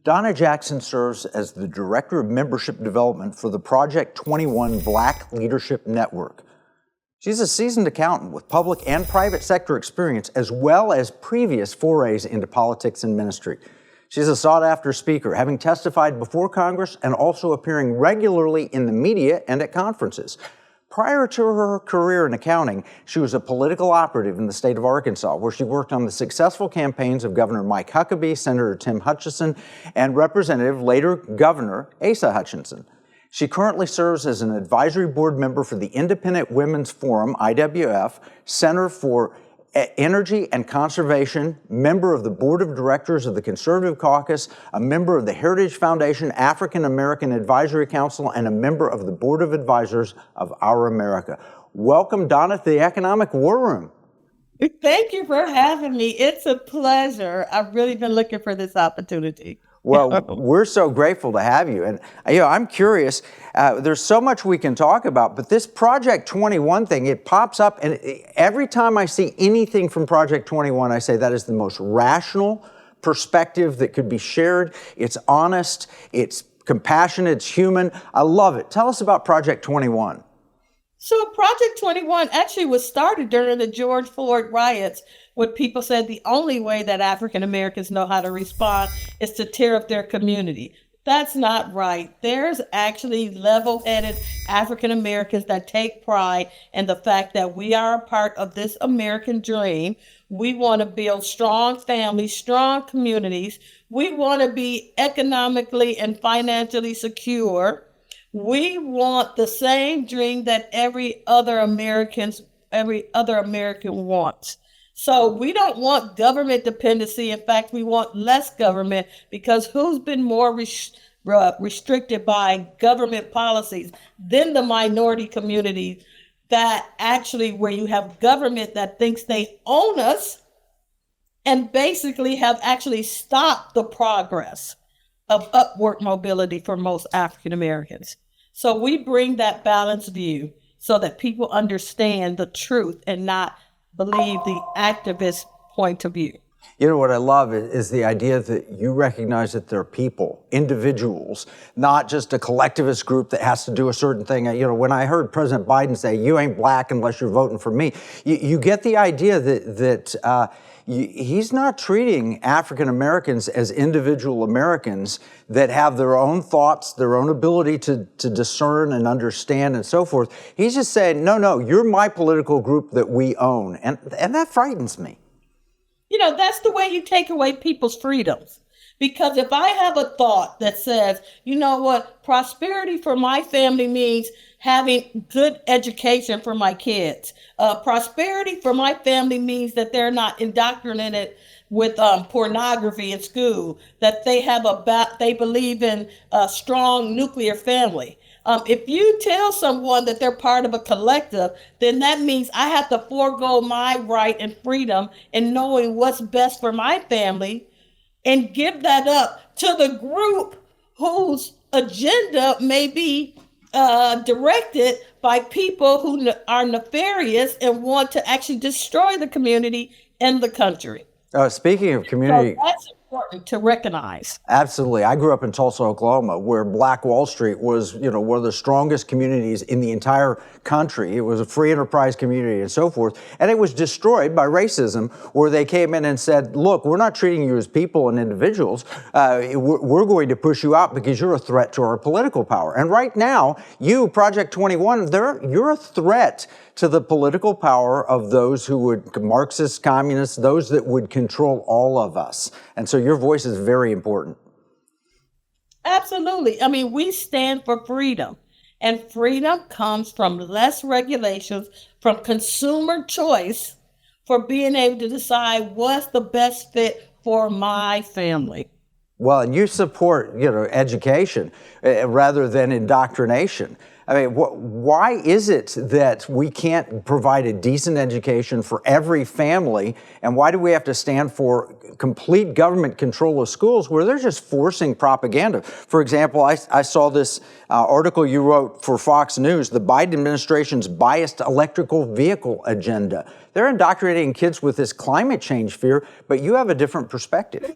Donna Jackson serves as the Director of Membership Development for the Project 21 Black Leadership Network. She's a seasoned accountant with public and private sector experience, as well as previous forays into politics and ministry. She's a sought-after speaker, having testified before Congress and also appearing regularly in the media and at conferences. Prior to her career in accounting, she was a political operative in the state of Arkansas, where she worked on the successful campaigns of Governor Mike Huckabee, Senator Tim Hutchinson, and Representative, later Governor Asa Hutchinson. She currently serves as an advisory board member for the Independent Women's Forum, IWF, Center for Energy and Conservation, member of the Board of Directors of the Conservative Caucus, a member of the Heritage Foundation African American Advisory Council, and a member of the Board of Advisors of Our America. Welcome, Donna, to the Economic War Room. Thank you for having me. It's a pleasure. I've really been looking for this opportunity. Well, we're so grateful to have you. And, I'm curious, there's so much we can talk about, but this Project 21 thing, it pops up, and every time I see anything from Project 21, I say that is the most rational perspective that could be shared. It's honest, it's compassionate, it's human. I love it. Tell us about Project 21. So Project 21 actually was started during the George Floyd riots, when people said the only way that African Americans know how to respond is to tear up their community. That's not right. There's actually level-headed African Americans that take pride in the fact that we are a part of this American dream. We want to build strong families, strong communities. We want to be economically and financially secure. We want the same dream that every other American wants. So we don't want government dependency. In fact, we want less government, because who's been more restricted by government policies than the minority community, that actually where you have government that thinks they own us and basically have actually stopped the progress of upward mobility for most African Americans. So we bring that balanced view so that people understand the truth and not believe the activist point of view. You know what I love is the idea that you recognize that they're people, individuals, not just a collectivist group that has to do a certain thing. When I heard President Biden say, "You ain't black unless you're voting for me," you get the idea that he's not treating African Americans as individual Americans that have their own thoughts, their own ability to discern and understand and so forth. He's just saying, no, you're my political group that we own. And that frightens me. That's the way you take away people's freedoms. Because if I have a thought that says, you know what, prosperity for my family means having good education for my kids. Prosperity for my family means that they're not indoctrinated with pornography in school, that they believe in a strong nuclear family. If you tell someone that they're part of a collective, then that means I have to forego my right and freedom in knowing what's best for my family and give that up to the group whose agenda may be directed by people who are nefarious and want to actually destroy the community and the country. Speaking of community, so that's important to recognize. Absolutely. I grew up in Tulsa, Oklahoma, where Black Wall Street was, one of the strongest communities in the entire country. It was a free enterprise community and so forth. And it was destroyed by racism, where they came in and said, look, we're not treating you as people and individuals. We're going to push you out because you're a threat to our political power. And right now, you, Project 21, you're a threat to the political power of those who would, Marxist, communists, those that would control all of us. And so your voice is very important. Absolutely. We stand for freedom. And freedom comes from less regulations, from consumer choice, for being able to decide what's the best fit for my family. Well, and you support, education rather than indoctrination. Why is it that we can't provide a decent education for every family? And why do we have to stand for complete government control of schools where they're just forcing propaganda? For example, I saw this article you wrote for Fox News, the Biden administration's biased electrical vehicle agenda. They're indoctrinating kids with this climate change fear, but you have a different perspective.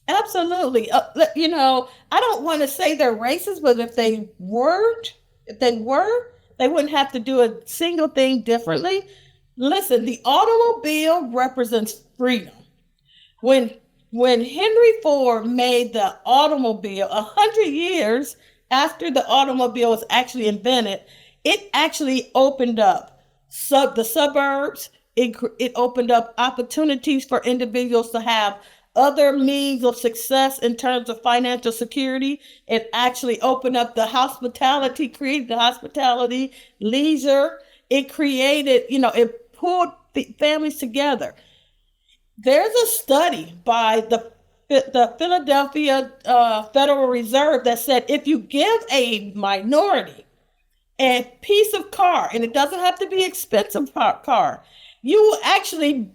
Absolutely. I don't want to say they're racist, but if they weren't, they wouldn't have to do a single thing differently. Listen, the automobile represents freedom. When when Henry Ford made the automobile, 100 years after the automobile was actually invented, it actually opened up the suburbs. It opened up opportunities for individuals to have other means of success in terms of financial security. It actually opened up the hospitality, created the hospitality, leisure. It created, it pulled families together. There's a study by the Philadelphia Federal Reserve that said if you give a minority a piece of car, and it doesn't have to be expensive car, you will actually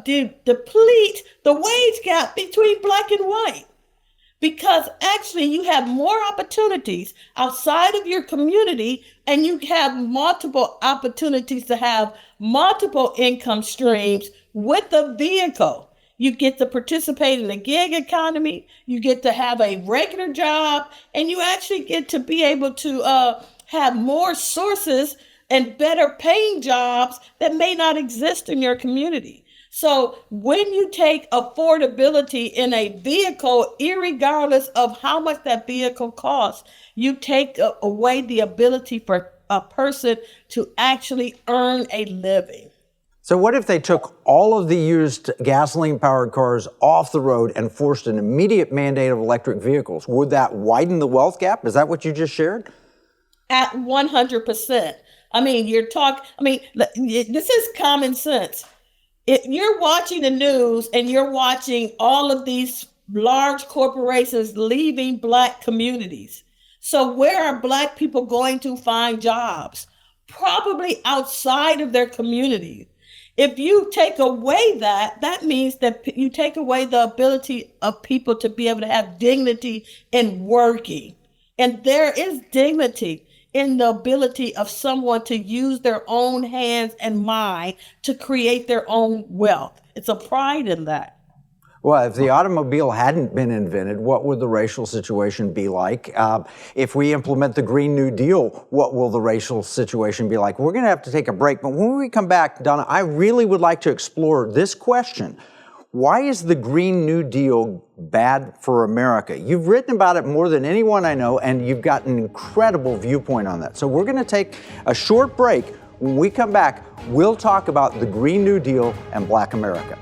deplete the wage gap between black and white, because actually you have more opportunities outside of your community, and you have multiple opportunities to have multiple income streams with a vehicle. You get to participate in the gig economy, you get to have a regular job, and you actually get to be able to have more sources and better paying jobs that may not exist in your community. So when you take affordability in a vehicle, irregardless of how much that vehicle costs, you take away the ability for a person to actually earn a living. So what if they took all of the used gasoline-powered cars off the road and forced an immediate mandate of electric vehicles? Would that widen the wealth gap? Is that what you just shared? At 100%. This is common sense. If you're watching the news and you're watching all of these large corporations leaving black communities, so where are black people going to find jobs? Probably outside of their community. If you take away that means that you take away the ability of people to be able to have dignity in working. And there is dignity in the ability of someone to use their own hands and mind to create their own wealth. It's a pride in that. Well, if the automobile hadn't been invented, what would the racial situation be like? If we implement the Green New Deal, what will the racial situation be like? We're going to have to take a break, but when we come back, Donna, I really would like to explore this question. Why is the Green New Deal bad for America? You've written about it more than anyone I know, and you've got an incredible viewpoint on that. So we're going to take a short break. When we come back, we'll talk about the Green New Deal and Black America.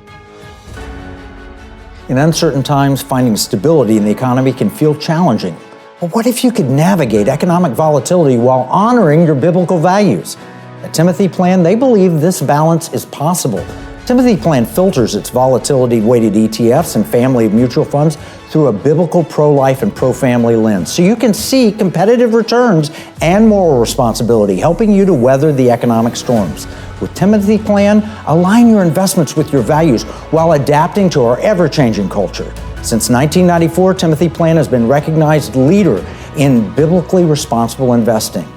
In uncertain times, finding stability in the economy can feel challenging. But what if you could navigate economic volatility while honoring your biblical values? At Timothy Plan, they believe this balance is possible. Timothy Plan filters its volatility-weighted ETFs and family of mutual funds through a biblical pro-life and pro-family lens, so you can see competitive returns and moral responsibility, helping you to weather the economic storms. With Timothy Plan, align your investments with your values while adapting to our ever-changing culture. Since 1994, Timothy Plan has been recognized leader in biblically responsible investing.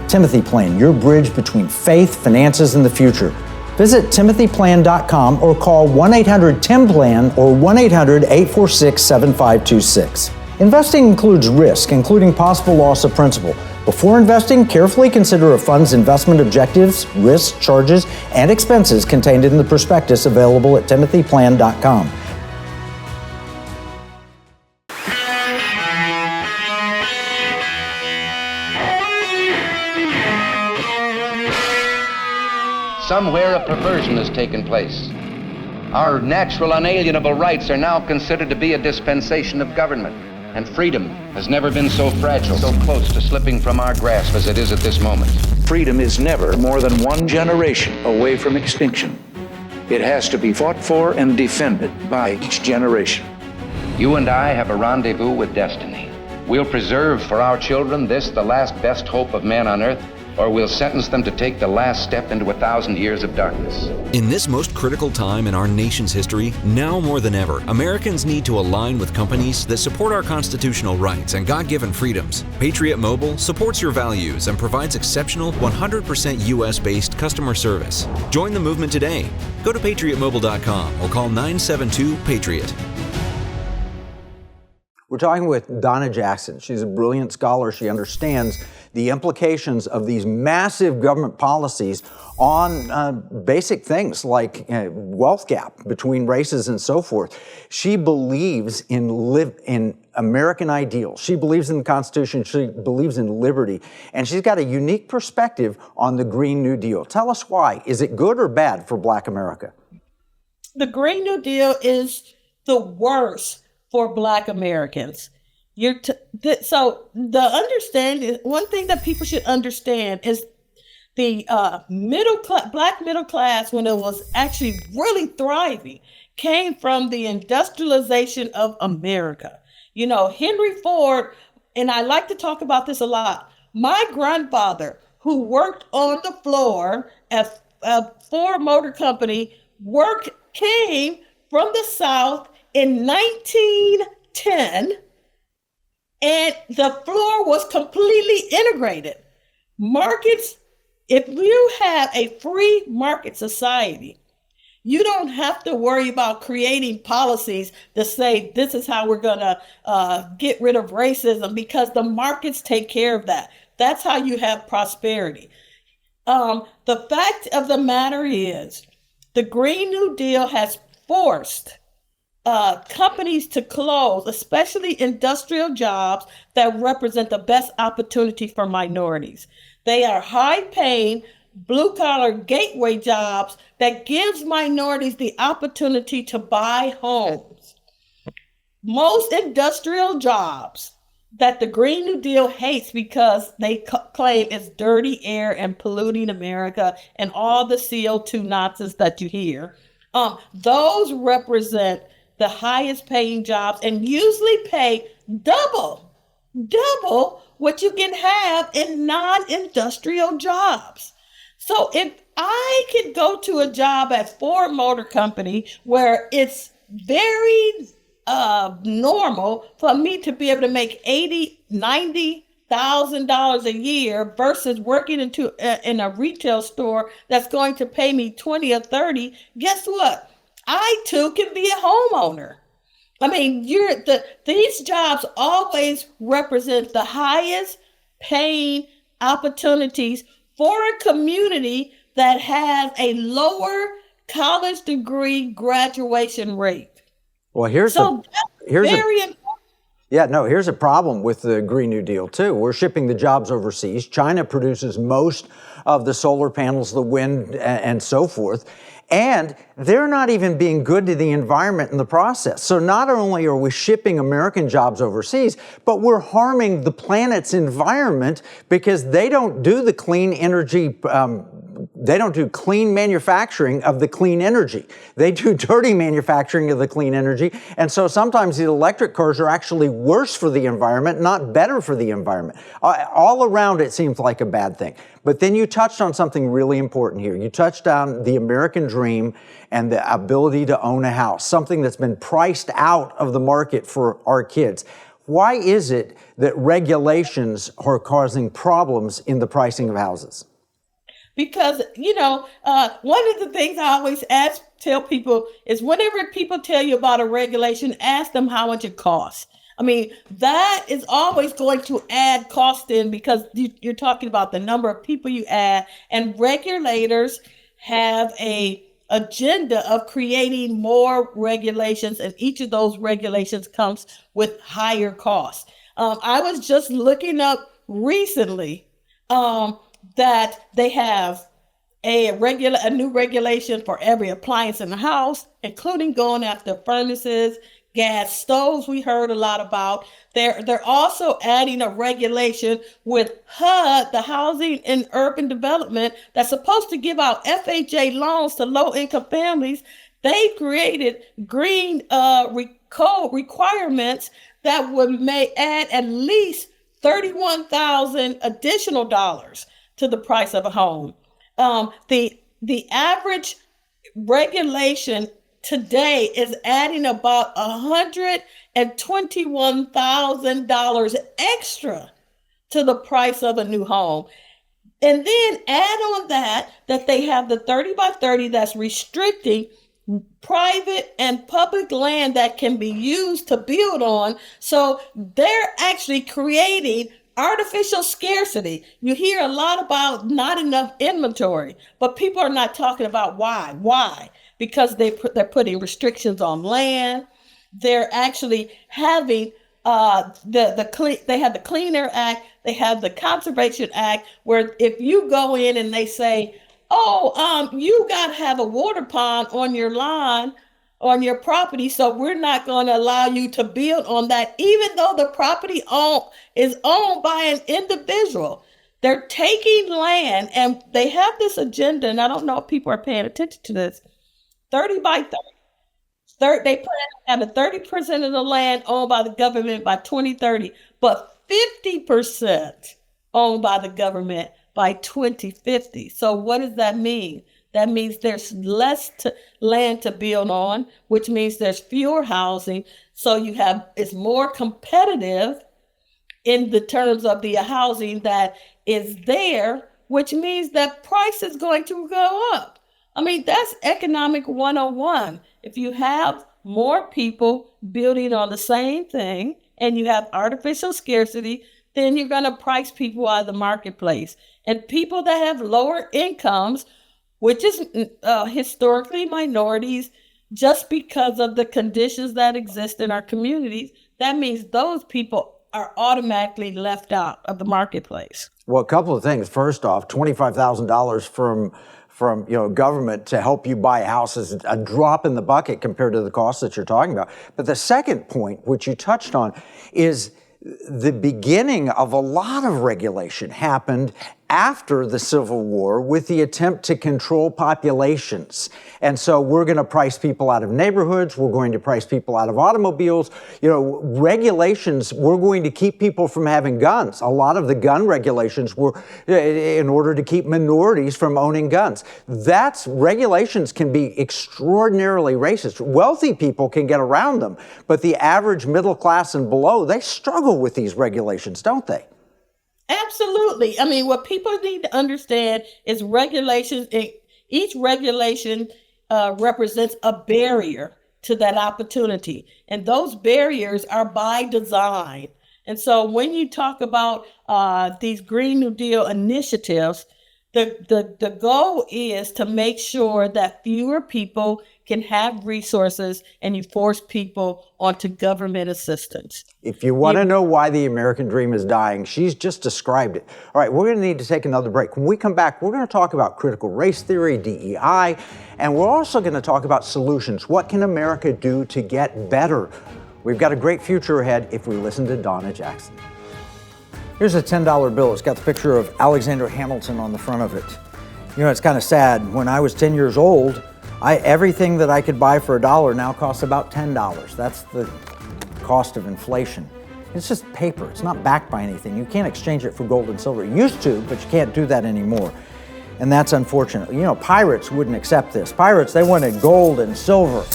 Timothy Plan, your bridge between faith, finances, and the future. Visit timothyplan.com or call 1-800-TIM-PLAN or 1-800-846-7526. Investing includes risk, including possible loss of principal. Before investing, carefully consider a fund's investment objectives, risks, charges, and expenses contained in the prospectus available at timothyplan.com. Somewhere a perversion has taken place. Our natural unalienable rights are now considered to be a dispensation of government, and freedom has never been so fragile, so close to slipping from our grasp as it is at this moment. Freedom is never more than one generation away from extinction. It has to be fought for and defended by each generation. You and I have a rendezvous with destiny. We'll preserve for our children this, the last best hope of man on earth, or we'll sentence them to take the last step into 1,000 years of darkness. In this most critical time in our nation's history, now more than ever, Americans need to align with companies that support our constitutional rights and God-given freedoms. Patriot Mobile supports your values and provides exceptional 100% U.S.-based customer service. Join the movement today. Go to patriotmobile.com or call 972-PATRIOT. We're talking with Donna Jackson. She's a brilliant scholar. She understands the implications of these massive government policies on basic things like wealth gap between races and so forth. She believes in American ideals. She believes in the Constitution. She believes in liberty. And she's got a unique perspective on the Green New Deal. Tell us why. Is it good or bad for Black America? The Green New Deal is the worst for Black Americans. So the understanding, one thing that people should understand is the Black middle class, when it was actually really thriving, came from the industrialization of America. You know, Henry Ford, and I like to talk about this a lot. My grandfather, who worked on the floor at Ford Motor Company, came from the South in 1910, and the floor was completely integrated. Markets, if you have a free market society, you don't have to worry about creating policies to say this is how we're going to get rid of racism, because the markets take care of that. That's how you have prosperity. The fact of the matter is, the Green New Deal has forced companies to close, especially industrial jobs that represent the best opportunity for minorities. They are high-paying, blue-collar gateway jobs that gives minorities the opportunity to buy homes. Most industrial jobs that the Green New Deal hates because they claim it's dirty air and polluting America and all the CO2 nonsense that you hear, those represent the highest paying jobs and usually pay double what you can have in non-industrial jobs. So if I could go to a job at Ford Motor Company where it's very normal for me to be able to make $90,000 a year versus working in a retail store that's going to pay me 20 or 30, guess what? I too can be a homeowner. I mean, these jobs always represent the highest paying opportunities for a community that has a lower college degree graduation rate. Well, here's a problem with the Green New Deal too. We're shipping the jobs overseas. China produces most of the solar panels, the wind, and so forth. And they're not even being good to the environment in the process. So not only are we shipping American jobs overseas, but we're harming the planet's environment because they don't do the clean energy, they don't do clean manufacturing of the clean energy. They do dirty manufacturing of the clean energy. And so sometimes the electric cars are actually worse for the environment, not better for the environment. All around it seems like a bad thing. But then you touched on something really important here. You touched on the American dream and the ability to own a house, something that's been priced out of the market for our kids. Why is it that regulations are causing problems in the pricing of houses? Because, one of the things I always tell people is whenever people tell you about a regulation, ask them how much it costs. I mean, that is always going to add cost in because you're talking about the number of people you add, and regulators have a agenda of creating more regulations, and each of those regulations comes with higher costs. I was just looking up recently that they have a new regulation for every appliance in the house, including going after furnaces, gas stoves we heard a lot about. They're also adding a regulation with HUD, the Housing and Urban Development, that's supposed to give out FHA loans to low-income families. They created green code requirements that may add at least $31,000 additional dollars to the price of a home. The average regulation today is adding about $121,000 extra to the price of a new home. And then add on that they have the 30 by 30 that's restricting private and public land that can be used to build on. So they're actually creating artificial scarcity. You hear a lot about not enough inventory, but people are not talking about why. Why? Because they're putting restrictions on land. They're actually having they have the Clean Air Act, they have the Conservation Act, where if you go in and they say, you got to have a water pond on your lawn, on your property, so we're not going to allow you to build on that, even though the property is owned by an individual. They're taking land, and they have this agenda, and I don't know if people are paying attention to this, 30 by 30. They plan to have 30% of the land owned by the government by 2030, but 50% owned by the government by 2050. So what does that mean? That means there's less land to build on, which means there's fewer housing. So it's more competitive in the terms of the housing that is there, which means that price is going to go up. I mean, that's economic 101. If you have more people building on the same thing and you have artificial scarcity, then you're going to price people out of the marketplace. And people that have lower incomes, which is historically minorities, just because of the conditions that exist in our communities, that means those people are automatically left out of the marketplace. Well, a couple of things. First off, $25,000 from government to help you buy a house is a drop in the bucket compared to the cost that you're talking about. But the second point, which you touched on, is the beginning of a lot of regulation happened after the Civil War with the attempt to control populations. And so we're going to price people out of neighborhoods. We're going to price people out of automobiles. Regulations, we're going to keep people from having guns. A lot of the gun regulations were in order to keep minorities from owning guns. Regulations can be extraordinarily racist. Wealthy people can get around them, but the average middle class and below, they struggle with these regulations, don't they? Absolutely. I mean, what people need to understand is regulations. Each regulation represents a barrier to that opportunity. And those barriers are by design. And so when you talk about these Green New Deal initiatives, the goal is to make sure that fewer people can have resources and you force people onto government assistance. If you want to know why the American dream is dying, she's just described it. All right, we're going to need to take another break. When we come back, we're going to talk about critical race theory, DEI, and we're also going to talk about solutions. What can America do to get better? We've got a great future ahead if we listen to Donna Jackson. Here's a $10 bill. It's got the picture of Alexander Hamilton on the front of it. It's kind of sad. When I was 10 years old, everything that I could buy for $1 now costs about $10. That's the cost of inflation. It's just paper. It's not backed by anything. You can't exchange it for gold and silver. You used to, but you can't do that anymore. And that's unfortunate. Pirates wouldn't accept this. Pirates, they wanted gold and silver.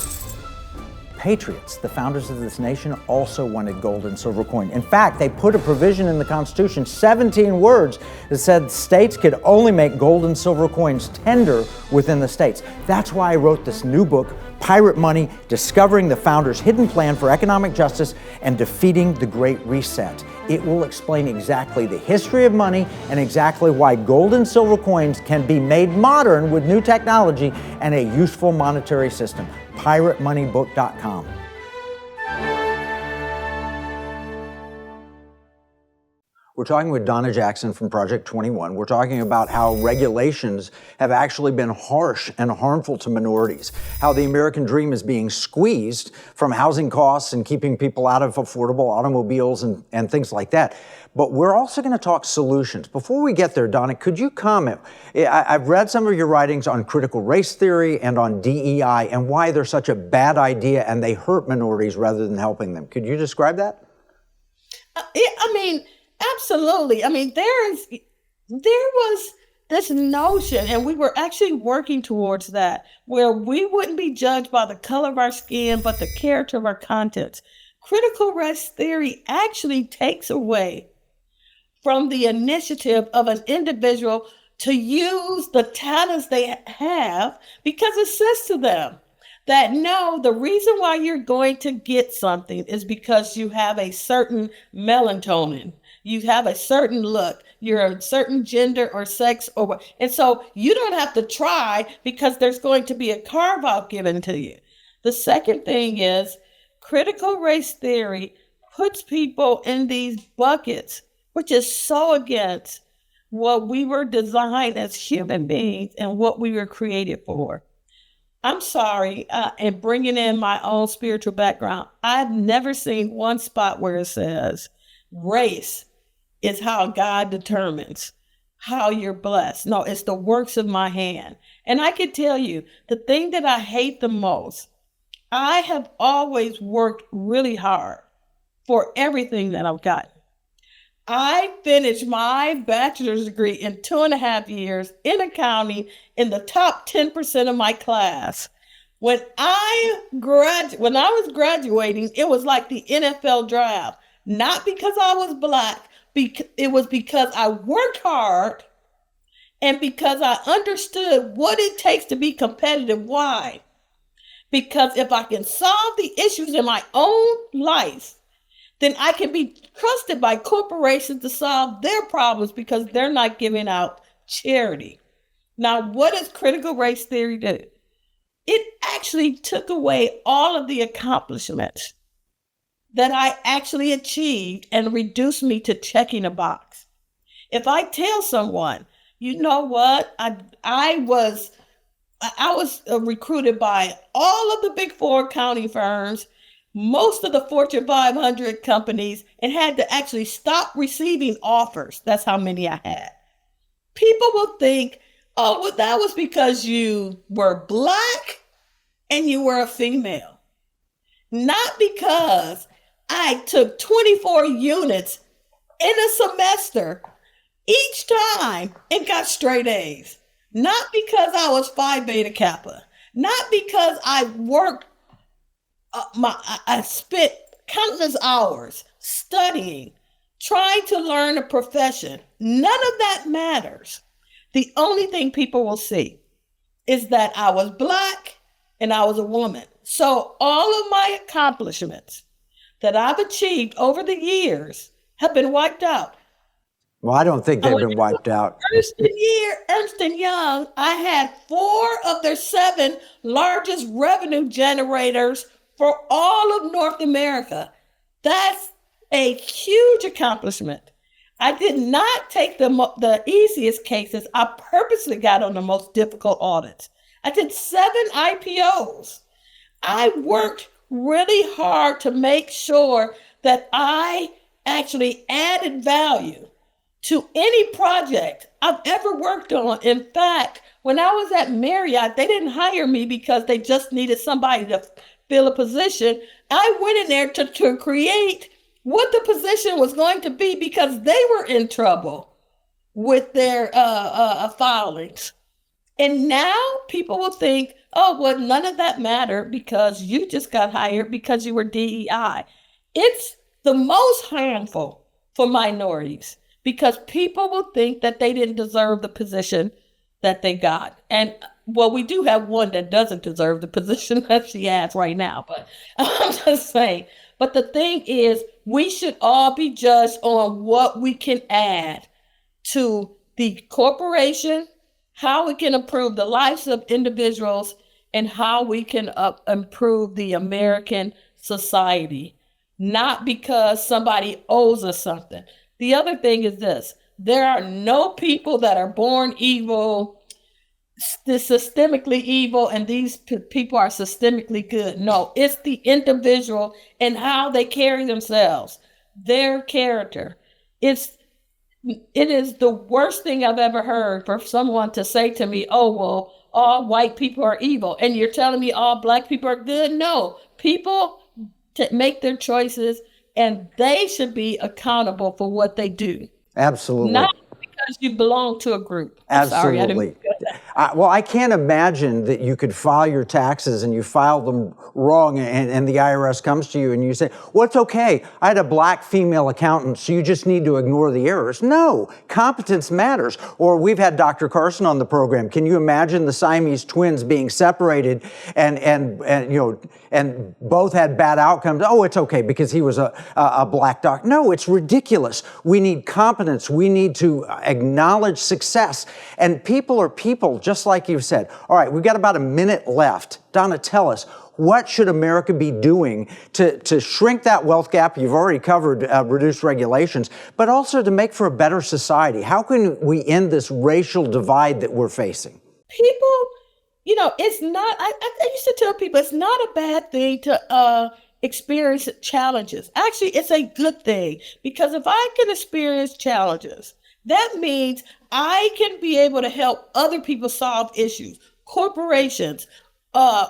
Patriots, the founders of this nation, also wanted gold and silver coin. In fact, they put a provision in the Constitution, 17 words, that said states could only make gold and silver coins tender within the states. That's why I wrote this new book, Pirate Money, Discovering the Founders' Hidden Plan for Economic Justice and Defeating the Great Reset. It will explain exactly the history of money and exactly why gold and silver coins can be made modern with new technology and a useful monetary system. PirateMoneyBook.com. We're talking with Donna Jackson from Project 21. We're talking about how regulations have actually been harsh and harmful to minorities, how the American dream is being squeezed from housing costs and keeping people out of affordable automobiles and things like that. But we're also going to talk solutions. Before we get there, Donna, could you comment? I've read some of your writings on critical race theory and on DEI and why they're such a bad idea and they hurt minorities rather than helping them. Could you describe that? Absolutely. There was this notion, and we were actually working towards that, where we wouldn't be judged by the color of our skin, but the character of our contents. Critical race theory actually takes away from the initiative of an individual to use the talents they have because it says to them, that no, the reason why you're going to get something is because you have a certain melatonin. You have a certain look. You're a certain gender or sex and so you don't have to try because there's going to be a carve out given to you. The second thing is critical race theory puts people in these buckets, which is so against what we were designed as human beings and what we were created for. I'm sorry, and bringing in my own spiritual background, I've never seen one spot where it says race is how God determines how you're blessed. No, it's the works of my hand. And I can tell you, the thing that I hate the most, I have always worked really hard for everything that I've gotten. I finished my bachelor's degree in 2.5 years in accounting in the top 10% of my class. When I was graduating, it was like the NFL draft, not because I was Black, it was because I worked hard and because I understood what it takes to be competitive. Why? Because if I can solve the issues in my own life, then I can be trusted by corporations to solve their problems because they're not giving out charity. Now, what does critical race theory do? It actually took away all of the accomplishments that I actually achieved and reduced me to checking a box. If I tell someone, you know what, I was recruited by all of the big four accounting firms, most of the Fortune 500 companies, and had to actually stop receiving offers. That's how many I had. People will think, oh, well, that was because you were Black and you were a female. Not because I took 24 units in a semester each time and got straight A's. Not because I was Phi Beta Kappa. Not because I worked, I spent countless hours studying, trying to learn a profession. None of that matters. The only thing people will see is that I was Black and I was a woman. So all of my accomplishments that I've achieved over the years have been wiped out. Well, I don't think they've been wiped out. Ernst & Young, I had 4 of their 7 largest revenue generators for all of North America. That's a huge accomplishment. I did not take the easiest cases. I purposely got on the most difficult audits. I did 7 IPOs. I worked really hard to make sure that I actually added value to any project I've ever worked on. In fact, when I was at Marriott, they didn't hire me because they just needed somebody to fill a position. I went in there to create what the position was going to be because they were in trouble with their filings. And now people will think, oh, well, none of that mattered because you just got hired because you were DEI. It's the most harmful for minorities because people will think that they didn't deserve the position that they got. And well, we do have one that doesn't deserve the position that she has right now, but I'm just saying. But the thing is, we should all be judged on what we can add to the corporation, how we can improve the lives of individuals, and how we can improve the American society, not because somebody owes us something. The other thing is this: there are no people that are born evil, systemically evil, and these people are systemically good. No, it's the individual and how they carry themselves, their character. It is the worst thing I've ever heard for someone to say to me, oh, well, all white people are evil, and you're telling me all Black people are good? No, people make their choices, and they should be accountable for what they do. Absolutely. Not because you belong to a group. Absolutely. Well, I can't imagine that you could file your taxes and you file them wrong and the IRS comes to you and you say, well, it's okay. I had a black female accountant, so you just need to ignore the errors. No, competence matters. Or we've had Dr. Carson on the program. Can you imagine the Siamese twins being separated and both had bad outcomes? Oh, it's okay because he was a black doctor. No, it's ridiculous. We need competence. We need to acknowledge success. And people are people, just like you said. All right, we've got about a minute left. Donna, tell us, what should America be doing to shrink that wealth gap? You've already covered reduced regulations, but also to make for a better society. How can we end this racial divide that we're facing? People, it's not, I used to tell people it's not a bad thing to experience challenges. Actually, it's a good thing, because if I can experience challenges, that means I can be able to help other people solve issues, corporations,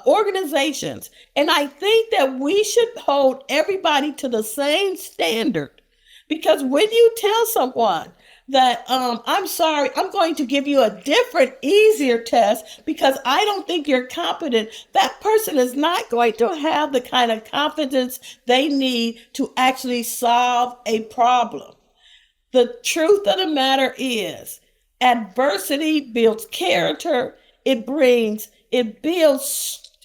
organizations. And I think that we should hold everybody to the same standard, because when you tell someone that, I'm sorry, I'm going to give you a different, easier test because I don't think you're competent, that person is not going to have the kind of confidence they need to actually solve a problem. The truth of the matter is, adversity builds character. It builds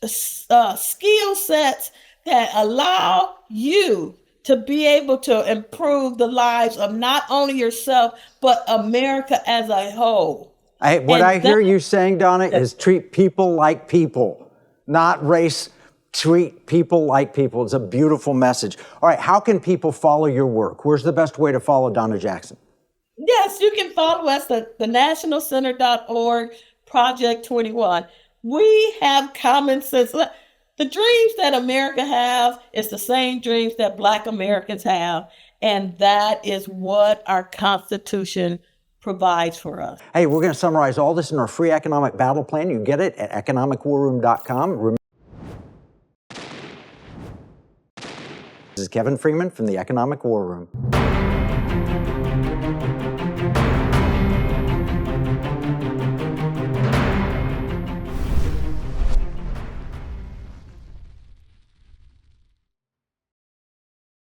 skill sets that allow you to be able to improve the lives of not only yourself, but America as a whole. What I hear you saying, Donna, is treat people like people, not race. Treat people like people. It's a beautiful message. All right, how can people follow your work? Where's the best way to follow Donna Jackson? Yes, you can follow us at thenationalcenter.org, Project 21. We have common sense. The dreams that America has is the same dreams that Black Americans have, and that is what our Constitution provides for us. Hey, we're going to summarize all this in our free economic battle plan. You can get it at economicwarroom.com. This is Kevin Freeman from the Economic War Room.